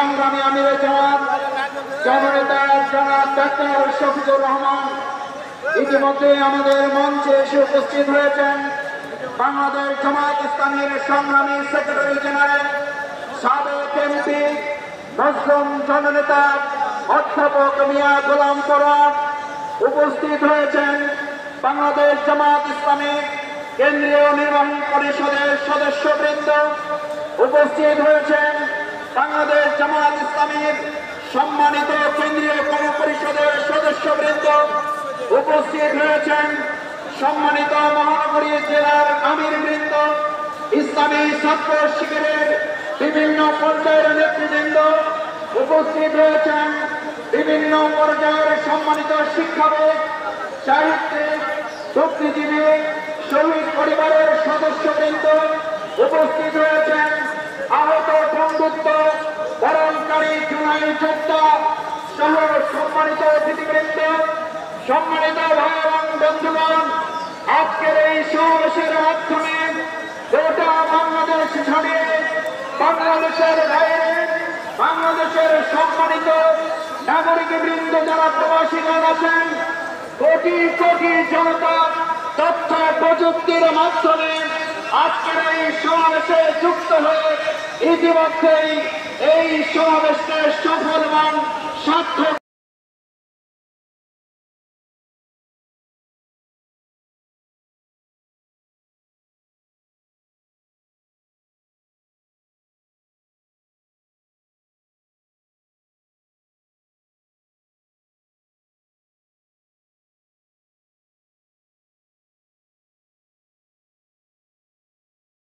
সংগ্রামী আমিরে জামাত জননেতা জনাব ডাক্তার শফিকুর রহমান ইতিমধ্যে আমাদের মঞ্চে এসে উপস্থিত হয়েছেন। বাংলাদেশ জামাত ইসলামীর সংগ্রামী সেক্রেটারি জেনারেল সাবেক এমপি মুসলিম জননেতা অধ্যাপক মিয়া গোলাম পরোয়ার উপস্থিত হয়েছেন। বাংলাদেশ জামাত ইসলামী কেন্দ্রীয় নির্বাহী পরিষদের সদস্যবৃন্দ উপস্থিত হয়েছেন। বাংলাদেশ জামাত ইসলামীর সম্মানিত কেন্দ্রীয় কর্মপরিষদের সদস্যবৃন্দ উপস্থিত হয়েছেন। সম্মানিত মহানগরী জেলার আমিরবৃন্দ, ইসলামী ছাত্র শিবিরের বিভিন্ন পর্যায়ের নেতৃবৃন্দ উপস্থিত হয়েছেন। বিভিন্ন পর্যায়ের সম্মানিত শিক্ষাবিদ, সাহিত্যিক, বুদ্ধিজীবী, শহীদ পরিবারের সদস্যবৃন্দ উপস্থিত হয়েছেন। আহত বন্ধুত্ব বরণকারী জুলাই যোদ্ধা সহ সম্মানিত অতিথিবৃন্দ, সম্মানিত ভাই এবং বন্ধুগণ, আজকের এই সমাবেশের মাধ্যমে গোটা বাংলাদেশ ছাড়িয়ে বাংলাদেশের বাইরে বাংলাদেশের সম্মানিত নাগরিকবৃন্দ যারা প্রবাসীগণ আছেন, কোটি কোটি জনতা তথ্য প্রযুক্তির মাধ্যমে আজকের এই সমাবেশে যুক্ত হয়ে ইতিমধ্যেই এই সমাবেশকে সফল এবং সার্থক